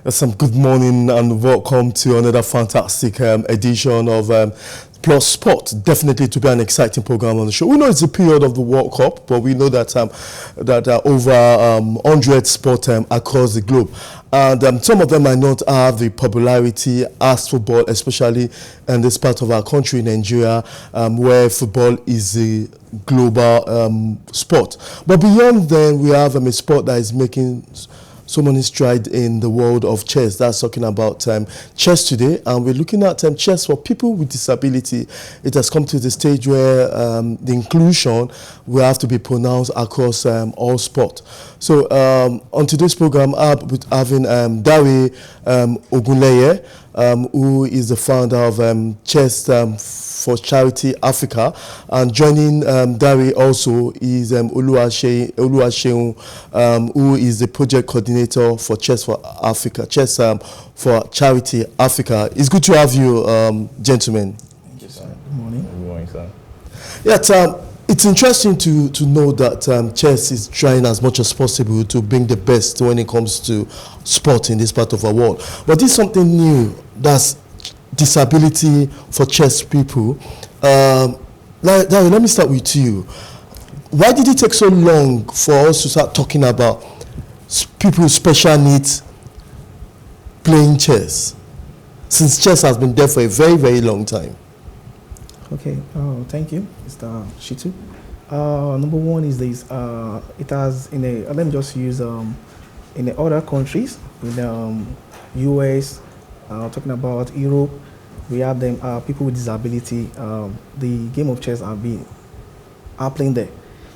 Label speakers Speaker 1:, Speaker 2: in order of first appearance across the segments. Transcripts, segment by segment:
Speaker 1: Some good morning and welcome to another fantastic edition of Plus Sport. Definitely to be an exciting program on the show. We know it's a period of the World Cup, but we know that over 100 sports across the globe. And some of them might not have the popularity as football, especially in this part of our country, Nigeria, where football is a global sport. But beyond then, we have a sport that is making so many strides in the world of chess. That's talking about chess today, and we're looking at chess for people with disability. It has come to the stage where the inclusion will have to be pronounced across all sport. So on today's program, I'll be having Dare Ogunleye, who is the founder of Chess for Charity Africa, and joining Dare also is Oluwaseun, who is the project coordinator for Chess for Africa, Chess for Charity Africa. It's good to have you, gentlemen.
Speaker 2: Thank you, sir. Good morning.
Speaker 3: Good morning, sir.
Speaker 1: Yeah, it's interesting to know that chess is trying as much as possible to bring the best when it comes to sport in this part of our world. But this is something new, that's disability for chess people. Let me start with you. Why did it take so long for us to start talking about people with special needs playing chess, since chess has been there for a very, very long time?
Speaker 2: Okay, thank you, Mr. Shitu. Number one is this, it has let me just use, in the other countries, in the US, talking about Europe, we have them, people with disability, the game of chess are playing there.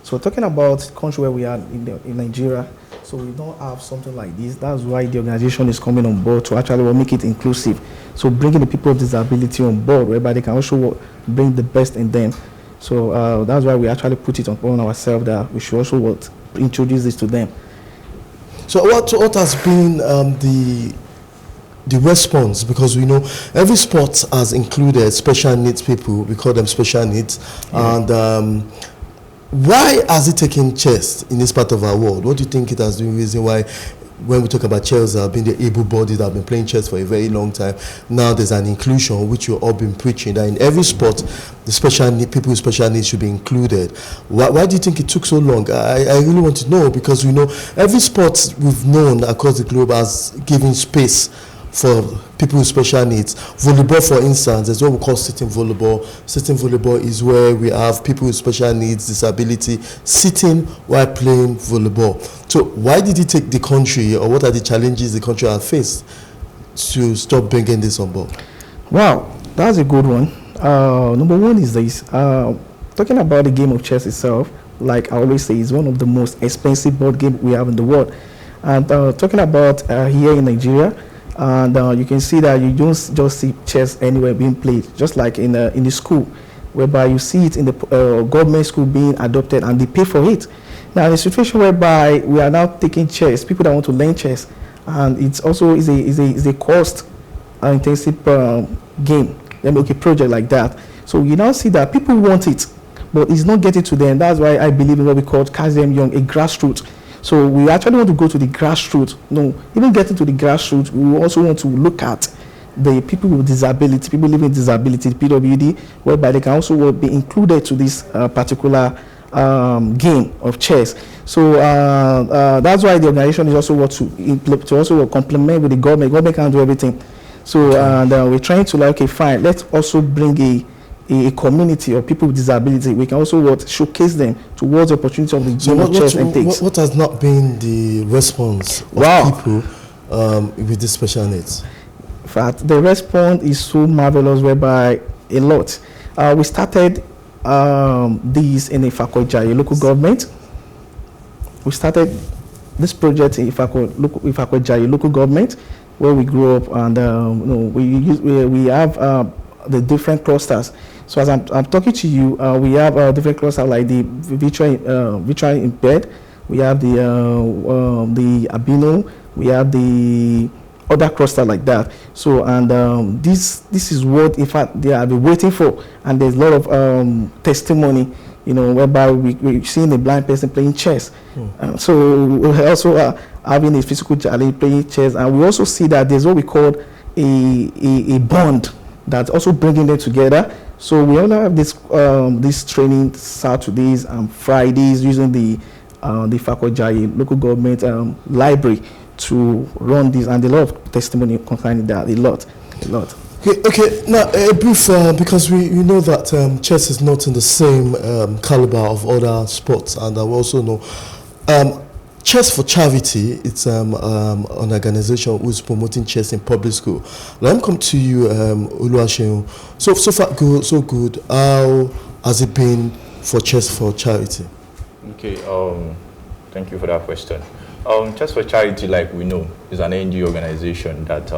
Speaker 2: So talking about the country where we are in Nigeria, so we don't have something like this. That's why the organization is coming on board to actually make it inclusive. So bringing the people with disability on board, whereby they can also bring the best in them. So that's why we actually put it on ourselves that we should also introduce this to them.
Speaker 1: So what has been the response? Because we know every sport has included special needs people. We call them special needs. Yeah. And why has it taken chess in this part of our world? What do you think it has been the reason why, when we talk about chess, being the able-bodied that have been playing chess for a very long time, now there's an inclusion, which you've all been preaching, that in every sport, the special need, people with special needs should be included. Why do you think it took so long? I really want to know, because we know every sport we've known across the globe has given space for people with special needs. Volleyball, for instance, is what we call sitting volleyball. Sitting volleyball is where we have people with special needs, disability, sitting while playing volleyball. So why did it take the country, or what are the challenges the country has faced to stop bringing this on board?
Speaker 2: Wow, that's a good one. Number one is this. Talking about the game of chess itself, like I always say, is one of the most expensive board games we have in the world. And talking about here in Nigeria, and you can see that you don't just see chess anywhere being played, just like in the school, whereby you see it in the government school being adopted and they pay for it. Now, in a situation whereby we are now taking chess, people that want to learn chess, and it's also is a cost intensive game, project like that. So you now see that people want it, but it's not getting to them. That's why I believe in what we call catch them young, a grassroots. So we actually want to go to the grassroots. No, even getting to the grassroots, we also want to look at the people with disability, people living with disability, PWD, whereby they can also be included to this particular game of chess. So that's why the organization is also what to also complement with the government. Government can't do everything. So we're trying to like, okay, fine, let's also bring a community of people with disability. We can also showcase them towards the opportunity of the game of chess and takes.
Speaker 1: What has not been the response of people with these special needs?
Speaker 2: In fact, the response is so marvelous, whereby a lot. We started this in Ifakojai local government. We started this project in Ifakojai local government, where we grew up, and we have the different clusters. So as I'm talking to you, we have different clusters like the visually impaired, we have the albino, we have the other cluster like that. So and this is what in fact they have been waiting for, and there's a lot of testimony whereby we're seeing a blind person playing chess. So we also having a physical challenge playing chess, and we also see that there's what we call a bond that's also bringing them together. So we all have this training Saturdays and Fridays using the Fakojai local government library to run this, and a lot of testimony concerning that, a lot.
Speaker 1: Okay. Now a brief, because we know that chess is not in the same caliber of other sports, and we also know Chess for Charity. It's an organization who's promoting chess in public school. Let me come to you, Oluwaseun. So far, so good. How has it been for Chess for Charity?
Speaker 3: Okay. Thank you for that question. Chess for Charity, like we know, is an NGO organization that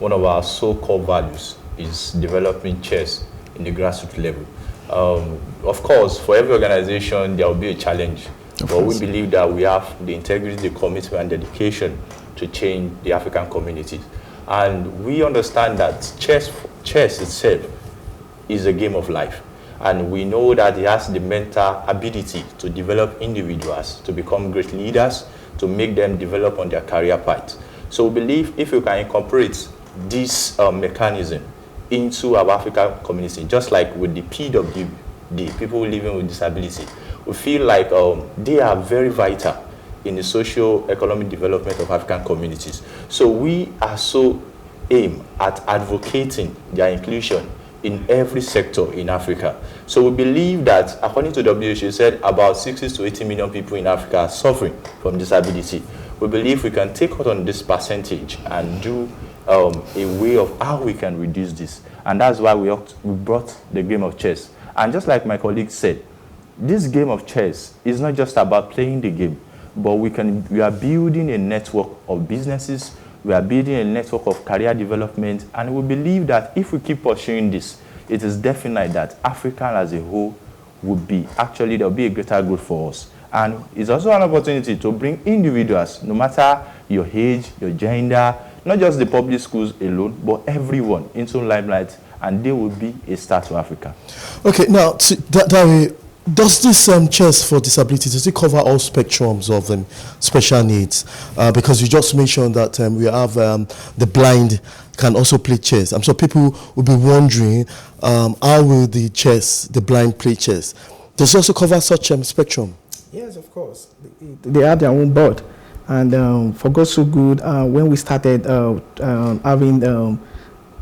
Speaker 3: one of our so-called values is developing chess in the grassroots level. Of course, for every organization, there will be a challenge. But we believe that we have the integrity, the commitment, and dedication to change the African communities. And we understand that chess itself is a game of life. And we know that it has the mental ability to develop individuals, to become great leaders, to make them develop on their career path. So we believe if you can incorporate this mechanism into our African community, just like with the PWD, people living with disability, we feel like they are very vital in the socio-economic development of African communities. So we are so aimed at advocating their inclusion in every sector in Africa. So we believe that, according to WHO, said about 60 to 80 million people in Africa are suffering from disability. We believe we can take out on this percentage and do a way of how we can reduce this. And that's why we brought the game of chess. And just like my colleague said, this game of chess is not just about playing the game, but we are building a network of businesses, we are building a network of career development, and we believe that if we keep pursuing this, it is definite that Africa as a whole would be, actually there will be a greater growth for us. And it's also an opportunity to bring individuals, no matter your age, your gender, not just the public schools alone, but everyone into limelight, and they will be a star to Africa. Okay,
Speaker 1: now, that way, does this chess for disabilities, does it cover all spectrums of special needs? Because you just mentioned that we have the blind can also play chess. So people will be wondering, how will the blind play chess? Does it also cover such spectrum?
Speaker 2: Yes, of course. They have their own board. And for God so good, when we started having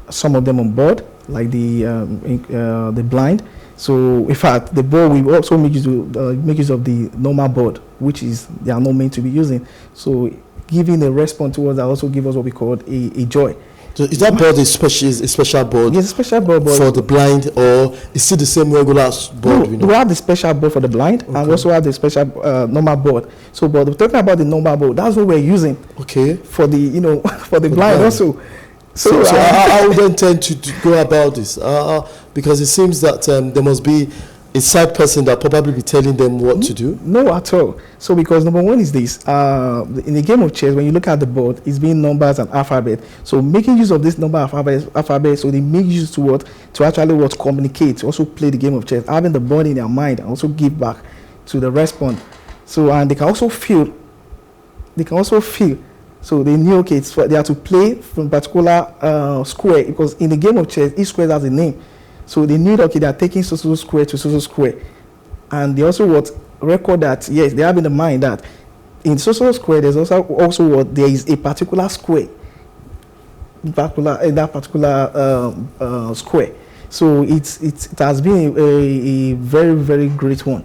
Speaker 2: some of them on board, like the blind. So in fact, the board we also make use of the normal board, which is they are not meant to be using. So giving a response towards that also give us what we call a joy.
Speaker 1: So is that board a special board?
Speaker 2: Yes, a special board
Speaker 1: for the blind, or is it the same regular board?
Speaker 2: No, we have the special board for the blind, and we also have the special normal board. So, but we're talking about the normal board. That's what we're using.
Speaker 1: Okay.
Speaker 2: For the for the blind also.
Speaker 1: So how would they tend to go about this? Because it seems that there must be a side person that probably be telling them what to do.
Speaker 2: No, at all. So because number one is this, in the game of chess, when you look at the board, it's being numbers and alphabet. So making use of this number alphabet, so they make use to actually communicate, to also play the game of chess, having the board in their mind and also give back to the response. So, and they can also feel. So they knew, okay, they have to play from a particular square, because in the game of chess, each square has a name. So they knew that, okay, they are taking so square to so square. And they also record that, yes, they have in the mind that in so square, there's also there is a particular square, in that particular square. So it has been a very, very great one.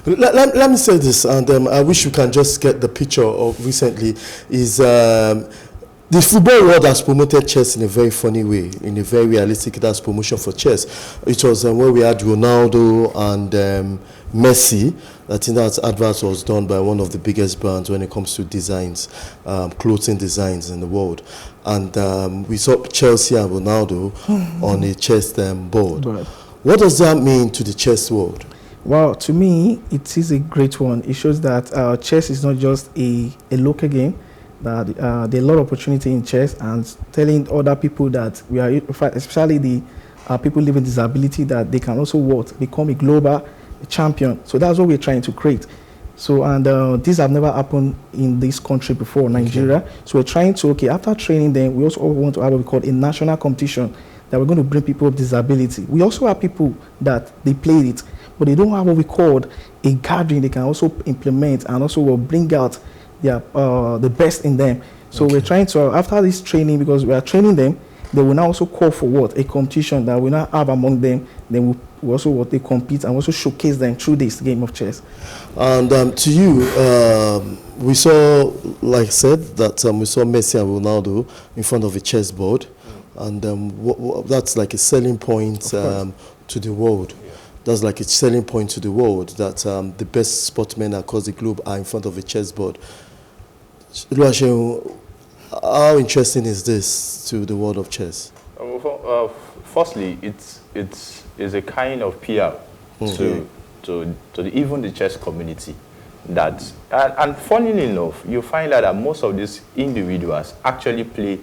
Speaker 1: Let me say this, and I wish you can just get the picture of recently, is the football world has promoted chess in a very funny way, in a very realistic promotion for chess. It was where we had Ronaldo and Messi. I think that advert was done by one of the biggest brands when it comes to designs, clothing designs in the world. And we saw Chelsea and Ronaldo on a chess board. Right. What does that mean to the chess world?
Speaker 2: Well, to me, it is a great one. It shows that chess is not just a local game, that there are a lot of opportunity in chess, and telling other people that we are, especially the people living with disability, that they can also become a global a champion. So that's what we're trying to create. So, and these have never happened in this country before, Nigeria. Okay. So we're trying to, after training them, we also want to have what we call a national competition that we're going to bring people with disability. We also have people that they played it, but they don't have what we call a gathering they can also implement and also will bring out their, the best in them. So we're trying to, after this training, because we are training them, they will now also call for what? A competition that we now have among them. Then we also what they compete and also showcase them through this game of chess.
Speaker 1: And to you, we saw, like I said, that we saw Messi and Ronaldo in front of a chessboard, and that's like a selling point to the world. Yeah. That's like a selling point to the world that the best sportsmen across the globe are in front of a chessboard. Oluwaseun, how interesting is this to the world of chess?
Speaker 3: Firstly, it's a kind of PR to even the chess community. That and funnily enough, you find out that most of these individuals actually play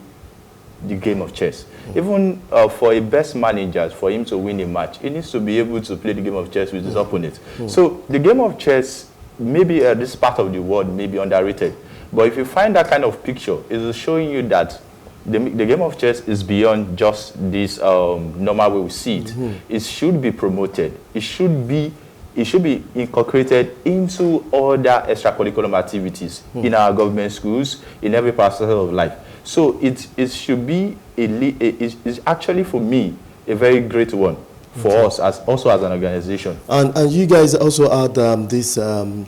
Speaker 3: the game of chess. Even for a best manager, for him to win a match, he needs to be able to play the game of chess with his opponent. So the game of chess, maybe this part of the world may be underrated. But if you find that kind of picture, it is showing you that the game of chess is beyond just this normal way we see it. It should be promoted. It should be incorporated into other extracurricular activities in our government schools, in every facet of life. So it should be it's actually for me a very great one. For us, as an organization.
Speaker 1: And you guys also had this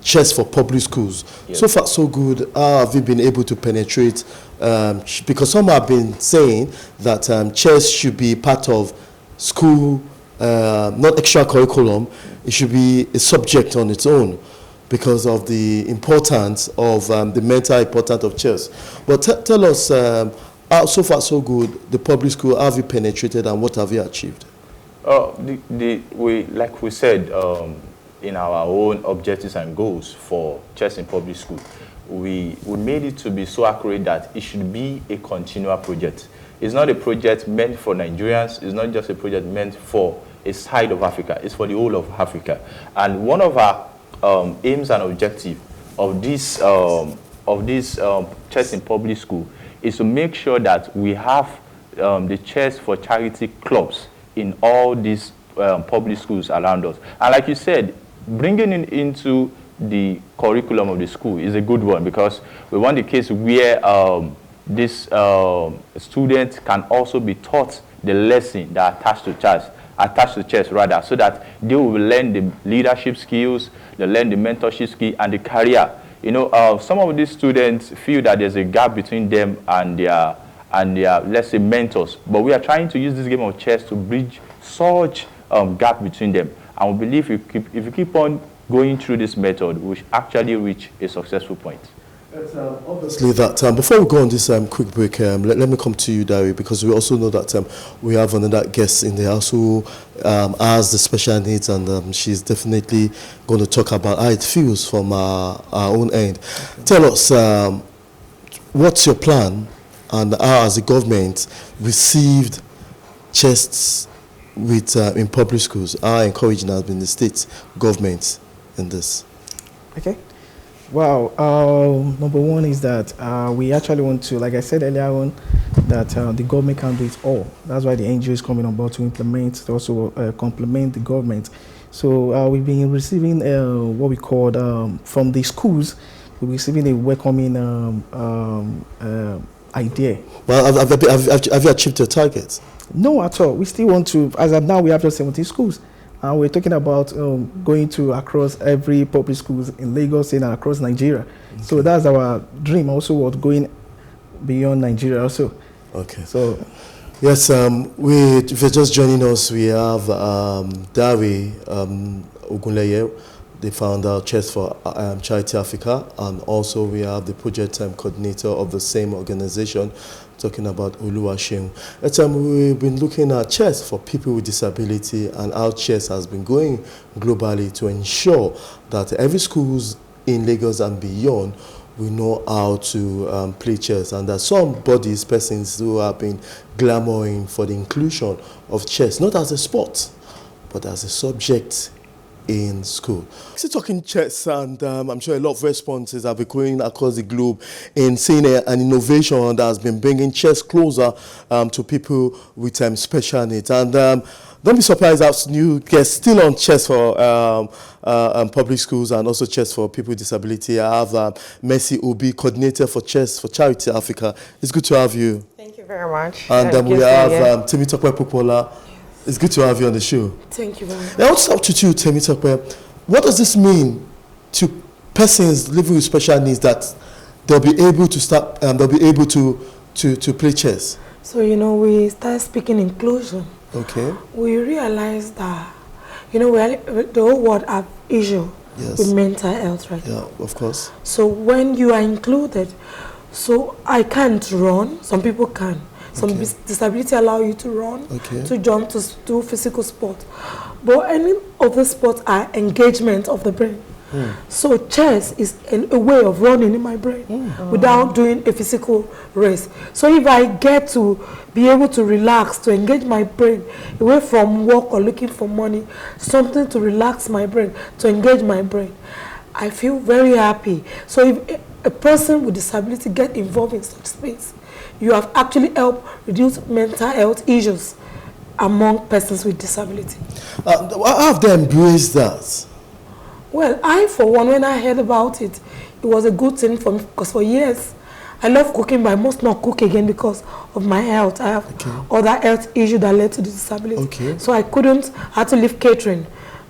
Speaker 1: chess for public schools. Yes. So far, so good. How have you been able to penetrate? Because some have been saying that chess should be part of school, not extra curriculum. It should be a subject on its own because of the importance of the mental importance of chess. But tell us, how so far, so good, the public school, how have you penetrated and what have you achieved?
Speaker 3: Like we said, in our own objectives and goals for chess in public school, we made it to be so accurate that it should be a continual project. It's not a project meant for Nigerians. It's not just a project meant for a side of Africa. It's for the whole of Africa. And one of our aims and objectives of this chess in public school is to make sure that we have the chess for charity clubs in all these public schools around us. And like you said, bringing it into the curriculum of the school is a good one because we want the case where this student can also be taught the lesson that attached to chess rather, so that they will learn the leadership skills, they learn the mentorship skill and the career. You know, some of these students feel that there's a gap between them and their let's say mentors, but we are trying to use this game of chess to bridge such gap between them, and we believe if you keep on going through this method, we should actually reach a successful point.
Speaker 1: Obviously that before we go on this quick break, let me come to you, Dari, because we also know that we have another guest in the house who has the special needs, and she's definitely going to talk about how it feels from our own end. Tell us, what's your plan? And how has the government received chess with in public schools? How encouraging has been the state government in this?
Speaker 2: Okay. Well, number one is that we actually want to, like I said earlier on, that the government can do it all. That's why the NGO is coming on board to implement, to also complement the government. So we've been receiving what we call from the schools, we're receiving a welcoming idea. Well,
Speaker 1: have you achieved your targets?
Speaker 2: No, at all. We still want to, as of now, we have just 17 schools. And we're talking about going to across every public schools in Lagos and across Nigeria. Okay. So that's our dream also, of going beyond Nigeria also.
Speaker 1: Okay. So, yes, if you're just joining us, we have Dari Ogunleye, the founder of Chess for Charity Africa, and also we have the project coordinator of the same organization, talking about Oluwaseun. We've been looking at chess for people with disability and how chess has been going globally to ensure that every schools in Lagos and beyond will know how to play chess, and that some persons who have been clamoring for the inclusion of chess, not as a sport, but as a subject in school. Still talking chess, and I'm sure a lot of responses have been going across the globe in seeing an innovation that has been bringing chess closer to people with special needs. And don't be surprised as new guests still on chess for public schools and also chess for people with disability. I have Mercy Obi, coordinator for chess for Charity Africa. It's good to have you.
Speaker 4: Thank you very much.
Speaker 1: And we have Temitope Popoola. It's good to have you on the show.
Speaker 4: Thank you very much.
Speaker 1: Now, I want to start with you, Temitope. What does this mean to persons living with special needs that they'll be able to start, they'll be able to play chess?
Speaker 4: So, we started speaking inclusion.
Speaker 1: Okay.
Speaker 4: We realized that, the whole world have issue with mental health right now.
Speaker 1: Yeah, of course.
Speaker 4: So when you are included, so I can't run, some people can. Some disability allow you to run, to jump, to do physical sport. But any of the sports are engagement of the brain. So chess is a way of running in my brain without doing a physical race. So if I get to be able to relax, to engage my brain away from work or looking for money, something to relax my brain, to engage my brain, I feel very happy. So if a person with disability get involved in such space, you have actually helped reduce mental health issues among persons with disability.
Speaker 1: How have they embraced that?
Speaker 4: Well, I, for one, when I heard about it, it was a good thing for me, because for years, I love cooking, but I must not cook again because of my health. I have other health issues that led to the disability. So I couldn't, I had to leave catering.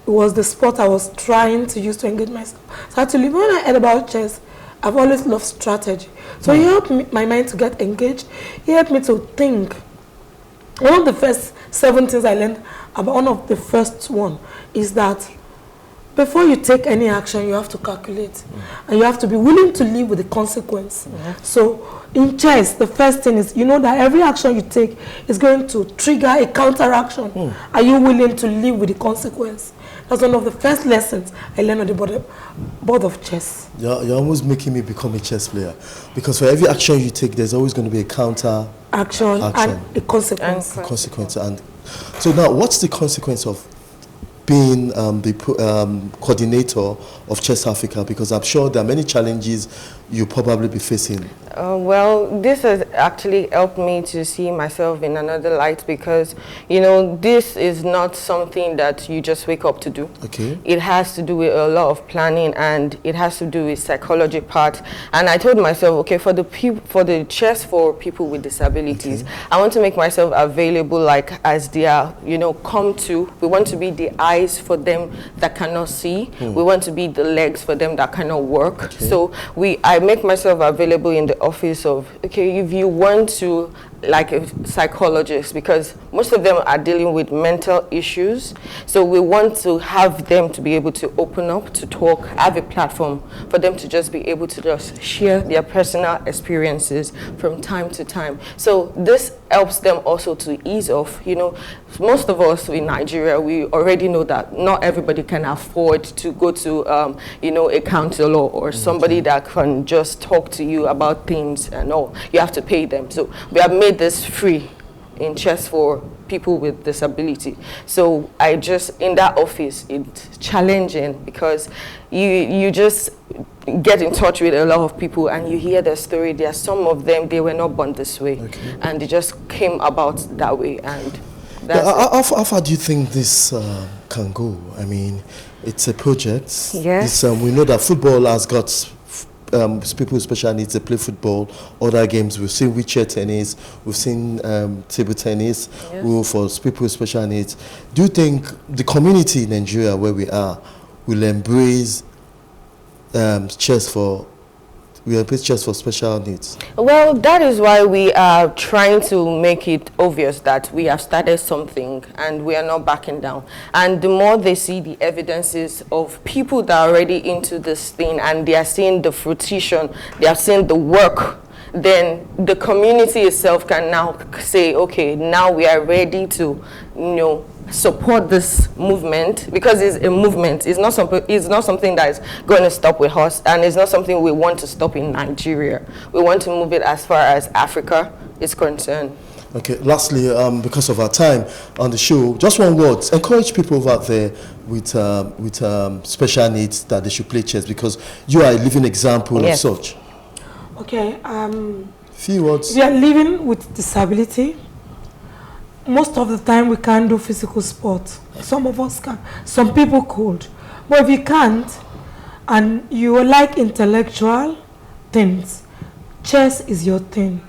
Speaker 4: It was the sport I was trying to use to engage myself. So I had to leave. When I heard about chess, I've always loved strategy. So it helped me, my mind to get engaged. It helped me to think. One of the first 7 things I learned about, one of the first one is that before you take any action, you have to calculate. And you have to be willing to live with the consequence. So in chess, the first thing is, that every action you take is going to trigger a counteraction. Are you willing to live with the consequence? That's one of the first lessons I learned on the board of chess.
Speaker 1: You're almost making me become a chess player. Because for every action you take, there's always going to be a counter
Speaker 4: action and a consequence.
Speaker 1: And so now, what's the consequence of being the coordinator of Chess Africa? Because I'm sure there are many challenges you'll probably be facing.
Speaker 5: Well, this has actually helped me to see myself in another light, because, this is not something that you just wake up to do. It has to do with a lot of planning, and it has to do with psychology part. And I told myself, okay, for the chess for people with disabilities, I want to make myself available, like as they are, we want to be the eyes for them that cannot see. We want to be the legs for them that cannot work. So I make myself available in the office of, if you want to, like a psychologist, because most of them are dealing with mental issues. So we want to have them to be able to open up, to talk, have a platform for them to just be able to just share their personal experiences from time to time. So this helps them also to ease off. Most of us in Nigeria, we already know that not everybody can afford to go to, a counselor or somebody that can just talk to you about things and all. You have to pay them. So we have made this free in chess for people with disability. So in that office, it's challenging, because you just get in touch with a lot of people and you hear their story. There are some of them, they were not born this way, and they just came about that way. And that's
Speaker 1: how far do you think this can go? I mean, it's a project.
Speaker 5: Yes.
Speaker 1: We know that football has got people with special needs, they play football, other games. We've seen wheelchair tennis, we've seen table tennis for people with special needs. Do you think the community in Nigeria where we are will embrace chess for special needs?
Speaker 5: Well, that is why we are trying to make it obvious that we have started something and we are not backing down. And the more they see the evidences of people that are already into this thing, and they are seeing the fruition, they are seeing the work, then the community itself can now say, okay, now we are ready to, support this movement, because it's a movement. It's not something that is going to stop with us, and it's not something we want to stop in Nigeria. We want to move it as far as Africa is concerned.
Speaker 1: Okay, lastly, because of our time on the show, just one word, encourage people out there with special needs that they should play chess, because you are a living example of such.
Speaker 4: Okay,
Speaker 1: few words.
Speaker 4: If you are living with disability, most of the time we can't do physical sport. Some of us can, some people could. But if you can't, and you like intellectual things, chess is your thing.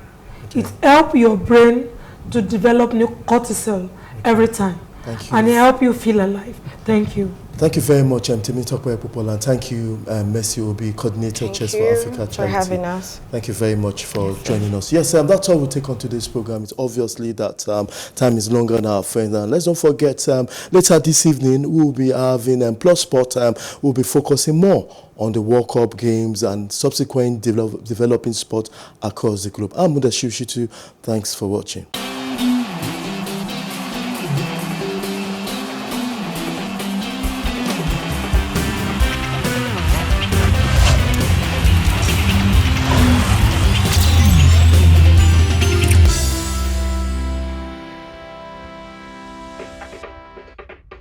Speaker 4: It helps your brain to develop new cortisol every time.
Speaker 1: Thank you.
Speaker 4: And it helps you feel alive. Thank you.
Speaker 2: Thank you very much, Temitope Popoola, and thank you, Mercy Obi, Coordinator Chess for Africa Charity.
Speaker 5: For having us.
Speaker 2: Thank you very much for joining us. Yes, that's all we'll take on today's program. It's obviously that time is longer now, friends. And let's not forget, later this evening, we'll be having Plus Sport. We'll be focusing more on the World Cup games and subsequent developing sport across the globe. I'm Omodehin. Thanks for watching.